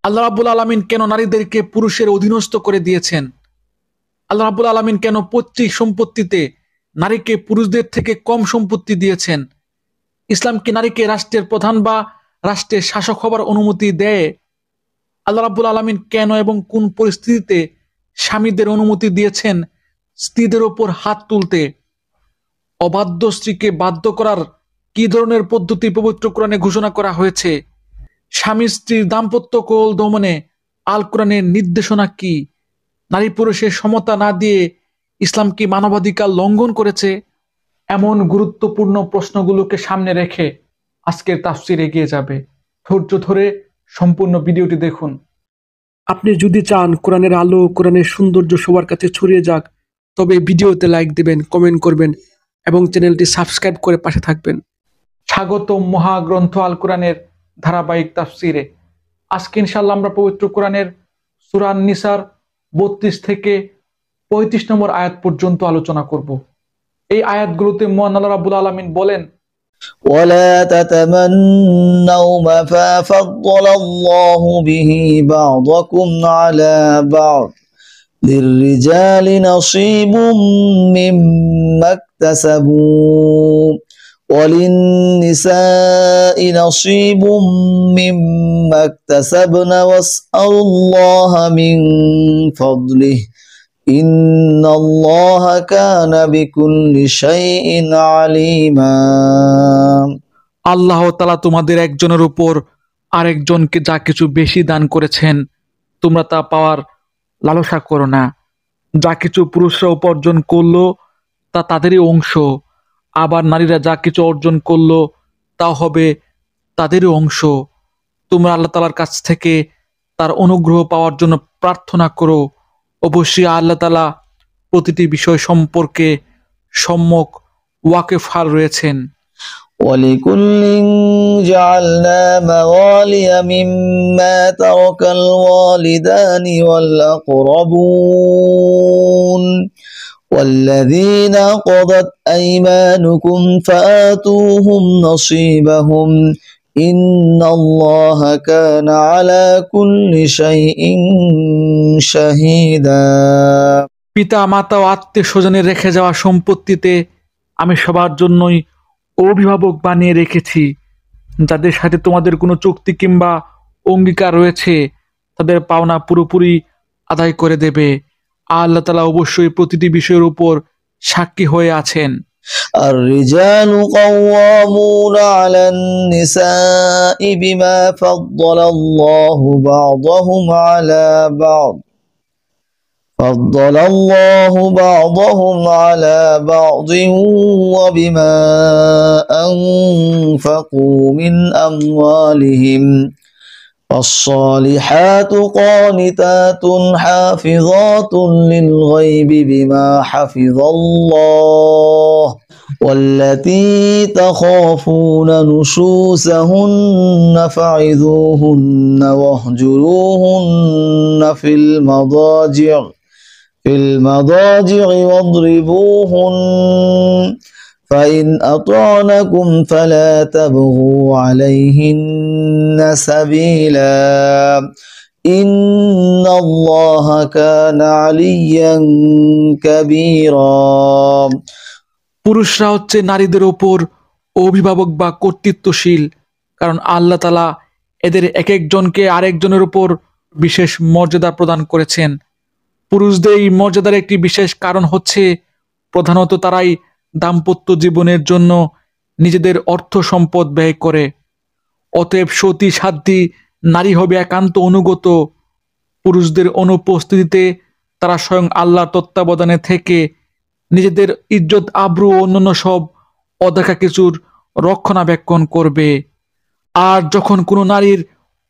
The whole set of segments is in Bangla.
আল্লাহ রাব্বুল আলামিন কেন নারীদেরকে পুরুষের অধীনস্থ করে দিয়েছেন? আল্লাহ রাব্বুল আলামিন কেন পৈতৃক সম্পত্তিতে নারীকে পুরুষদের থেকে কম সম্পত্তি দিয়েছেন? ইসলাম কি নারীকে রাষ্ট্রের প্রধান বা রাষ্ট্রের শাসক হবার অনুমতি দেয়? আল্লাহ রাব্বুল আলামিন কেন এবং কোন পরিস্থিতিতে স্বামীদের অনুমতি দিয়েছেন স্ত্রীদের ওপর হাত তুলতে? অবাধ্য স্ত্রীকে বাধ্য করার কি ধরনের পদ্ধতি পবিত্র কোরআনে ঘোষণা করা হয়েছে? স্বামী স্ত্রীর দাম্পত্য কলহ দমনে আল কোরআনের নির্দেশনা কি? নারী পুরুষের সমতা না দিয়ে ইসলাম কি মানবাধিকার লঙ্ঘন করেছে? এমন গুরুত্বপূর্ণ প্রশ্নগুলোকে সামনে রেখে আজকের তাফসীর এগিয়ে যাবে। ধৈর্য ধরে সম্পূর্ণ ভিডিওটি দেখুন। আপনি যদি চান কোরআনের আলো, কোরআনের সৌন্দর্য সবার কাছে ছড়িয়ে যাক, তবে ভিডিওতে লাইক দিবেন, কমেন্ট করবেন এবং চ্যানেলটি সাবস্ক্রাইব করে পাশে থাকবেন। স্বাগতম মহাগ্রন্থ আল কোরআনের ধারাবাহিক তাফসীরে। আজকে ইনশাআল্লাহ আমরা পবিত্র কোরআনের সূরা নিসার 32 থেকে 35 নম্বর আয়াত পর্যন্ত আলোচনা করব। এই আয়াতগুলোতে মহান আল্লাহ রাব্বুল আলামিন বলেন, ولا تتمنوا ما فضل الله به بعضكم على بعض للرجال نصيب مما اكتسبوا وللنساء نصيب مما اكتسبن واسألوا الله من فضله ইন্নাল্লাহা কানা বিকুল্লি শাইইন আলিমা। আল্লাহ তাআলা তোমাদের একজনের উপর আরেকজনকে যা কিছু বেশি দান করেছেন তোমরা তা পাওয়ার লালসা করো না। যা কিছু পুরুষরা উপার্জন করলো তা তাদেরই অংশ, আবার নারীরা যা কিছু অর্জন করলো তা হবে তাদেরই অংশ। তোমরা আল্লাহ তাআলার কাছ থেকে তার অনুগ্রহ পাওয়ার জন্য প্রার্থনা করো। অবশ্যই আল্লাহ তাআলা প্রতিটি বিষয় সম্পর্কে সম্যক ওয়াকিফাল রয়েছেন। ولكل جعلنا موالي مما ترك الوالدان والأقربون والذين قضت أيمانكم فآتوهم نصيبهم إن الله كان على كل شيء شهيدا। পিতা মাতা ও আত্মীয় স্বজনের রেখে যাওয়া সম্পত্তিতে আমি সবার জন্যই অভিভাবক বানিয়ে রেখেছি। যাদের সাথে তোমাদের কোনো চুক্তি কিংবা অঙ্গীকার রয়েছে তাদের পাওনা পুরোপুরি আদায় করে দেবে। আল্লাহ তাআলা অবশ্যই প্রতিটি বিষয়ের উপর সাক্ষী হয়ে আছেন। الرجال قوامون على النساء بما فضل الله بعضهم على بعض وبما أنفقوا من أموالهم فالصالحات قانتات حافظات للغيب بما حفظ الله والتي تخافون نشوزهن فعظوهن واهجروهن في المضاجع واضربوهن فإن أطعنكم فلا تبغوا عليهن سبيلا إن الله كان عليا كبيرا। পুরুষরা হচ্ছে নারীদের ওপর অভিভাবক বা কর্তৃত্বশীল, কারণ আল্লাহ তাআলা এদের এক একজনকে আরেকজনের উপর বিশেষ মর্যাদা প্রদান করেছেন। পুরুষদের এই মর্যাদার একটি বিশেষ কারণ হচ্ছে প্রধানত তারাই দাম্পত্য জীবনের জন্য নিজেদের অর্থ সম্পদ ব্যয় করে। অতএব সতী সাধ্বী নারী হবে একান্ত অনুগত। পুরুষদের অনুপস্থিতিতে তারা স্বয়ং আল্লাহর তত্ত্বাবধানে থেকে নিজেদের ইজ্জত আবরু ও অন্যান্য সব অদেখা কিছুর রক্ষণাবেক্ষণ করবে। আর যখন কোনো নারীর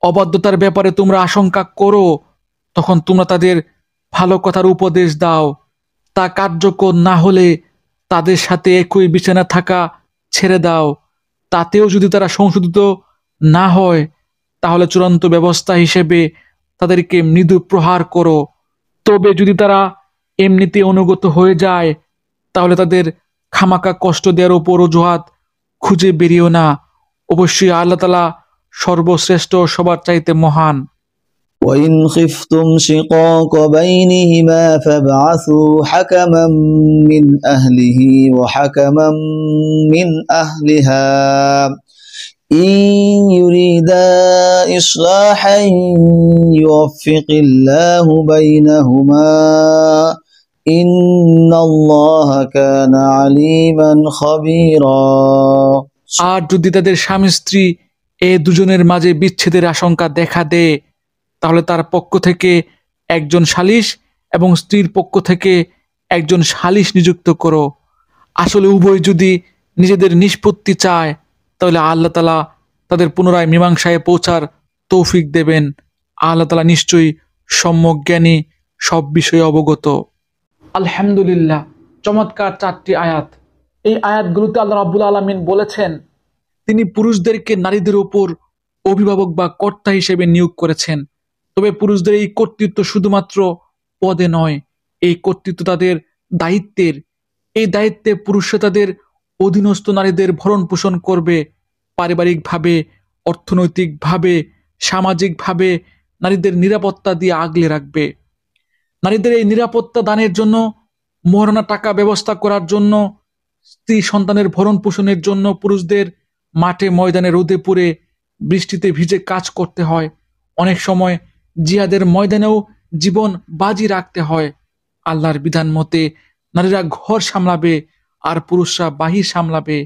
অবাধ্যতার ব্যাপারে তোমরা আশঙ্কা করো তখন তোমরা তাদের ভালো কথার উপদেশ দাও। তা কার্যকর না হলে তাদের সাথে একই বিছানা থাকা ছেড়ে দাও। তাতেও যদি তারা সংশোধিত না হয় তাহলে চূড়ান্ত ব্যবস্থা হিসেবে তাদেরকে মৃদু প্রহার করো। তবে যদি তারা এমনিতে অনুগত হয়ে যায় তাহলে তাদের খামাকা কষ্ট দেওয়ার উপর অজুহাত খুঁজে বেরিও না। অবশ্যই আল্লাহ তাআলা সর্বশ্রেষ্ঠ, সবার চাইতে মহান। وإن خفتم شقاق بينهما فابعثوا حكما من أهله وحكما من أهلها إن يريدا إصلاحا يوفق الله بينهما إن الله كان عليما خبيرا আর যদি তাদের স্বামী স্ত্রী এ দুজনের মাঝে বিচ্ছেদের আশঙ্কা দেখা দেয় তাহলে তার পক্ষ থেকে একজন সালিশ এবং স্ত্রীর পক্ষ থেকে একজন সালিশ নিযুক্ত করো। আসলে উভয় যদি নিজেদের নিষ্পত্তি চায় তাহলে আল্লাহ তাআলা তাদের পুনরায় মীমাংসায় পৌঁছার তৌফিক দেবেন। আল্লাহ তাআলা নিশ্চয়ই সম্যক জ্ঞানী, সব বিষয়ে অবগত। আলহামদুলিল্লাহ, চমৎকার 4টি আয়াত। এই আয়াতগুলোতে আল্লাহ রাব্বুল আলামিন বলেছেন তিনি পুরুষদেরকে নারীদের উপর অভিভাবক বা কর্তা হিসেবে নিয়োগ করেছেন। তবে পুরুষদের এই কর্তৃত্ব শুধুমাত্র পদে নয়, এই কর্তৃত্ব তাদের দায়িত্বের। এই দায়িত্বে পুরুষরা তাদের অধীনস্থ নারীদের ভরণ পোষণ করবে, পারিবারিকভাবে, অর্থনৈতিকভাবে, সামাজিকভাবে নারীদের নিরাপত্তা দিয়ে আগলে রাখবে। নারীদের এই নিরাপত্তা দানের জন্য, মহারণা টাকা ব্যবস্থা করার জন্য, স্ত্রী সন্তানের ভরণ পোষণের জন্য পুরুষদের মাঠে ময়দানে রোদে পুড়ে বৃষ্টিতে ভিজে কাজ করতে হয়। অনেক সময় জিহাদের ময়দানেও জীবন বাজি রাখতে হয়। আল্লাহর বিধান মতে নারীরা ঘর সামলাবে আর পুরুষরা বাহির সামলাবে।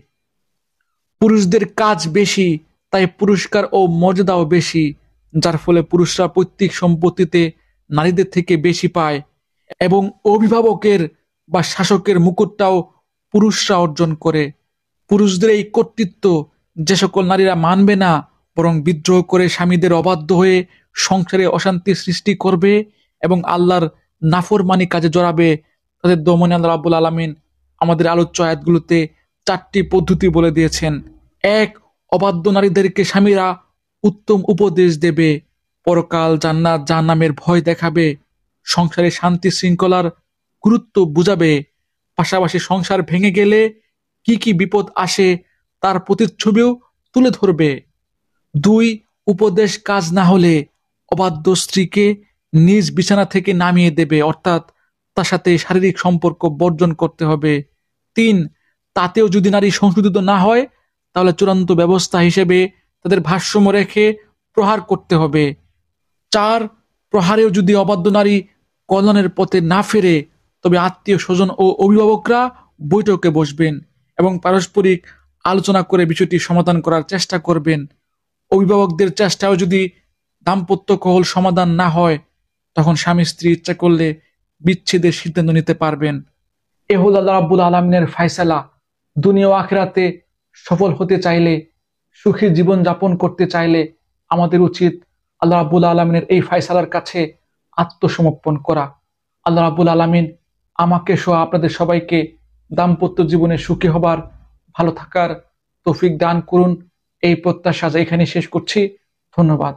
পুরুষদের কাজ বেশি, তাই পুরস্কার ও মর্যাদাও বেশি, যার ফলে পুরুষরা পৈতৃক সম্পত্তিতে নারীদের থেকে বেশি পায় এবং অভিভাবকের বা শাসকের মুকুটটাও পুরুষরা অর্জন করে। পুরুষদের এই কর্তৃত্ব যে সকল নারীরা মানবে না, বরং বিদ্রোহ করে স্বামীদের অবাধ্য হয়ে সংসারে অশান্তি সৃষ্টি করবে এবং আল্লাহর নাফরমানি কাজে জড়াবে, তাদের দমনে আল্লাহ রাব্বুল আলামিন আমাদের আলোচ্য আয়াতগুলোতে 4টি পদ্ধতি বলে দিয়েছেন। 1, অবাধ্য নারীদেরকে স্বামীরা উত্তম উপদেশ দেবে, পরকাল, জান্নাত, জাহান্নামের ভয় দেখাবে, সংসারে শান্তি শৃঙ্খলার গুরুত্ব বুঝাবে, পাশাপাশি সংসার ভেঙে গেলে কি কি বিপদ আসে তার প্রতিচ্ছবিও তুলে ধরবে। 2, উপদেশ কাজ না হলে অবাধ্য স্ত্রীকে নিজ বিছানা থেকে নামিয়ে দেবে, অর্থাৎ তার সাথে শারীরিক সম্পর্ক বর্জন করতে হবে। 3, তাতেও যদি নারী সংশোধিত না হয় তাহলে চূড়ান্ত ব্যবস্থা হিসেবে তাদের ভারসাম্য রেখে প্রহার করতে হবে। 4, প্রহারেও যদি অবাধ্য নারী কল্যাণের পথে না ফেরে তবে আত্মীয় স্বজন ও অভিভাবকরা বৈঠকে বসবেন এবং পারস্পরিক আলোচনা করে বিষয়টি সমাধান করার চেষ্টা করবেন। অভিভাবকদের চেষ্টাও যদি দাম্পত্য কলহ সমাধান না হয় তখন স্বামী স্ত্রী ইচ্ছা করলে বিচ্ছেদের সিদ্ধান্ত নিতে পারবেন। এ হল আল্লাহ রাব্বুল আলামিনের ফায়সালা। দুনিয়া ও আখিরাতে সফল হতে চাইলে, সুখী জীবন যাপন করতে চাইলে আমাদের উচিত আল্লাহ রাব্বুল আলামিনের এই ফায়সালার কাছে আত্মসমর্পণ করা। আল্লাহ রাব্বুল আলামিন আমাকে সহ আপনাদের সবাইকে দাম্পত্য জীবনে সুখী হবার, ভালো থাকার তৌফিক দান করুন। এই প্রত্যাশা এখানে শেষ করছি। ধন্যবাদ।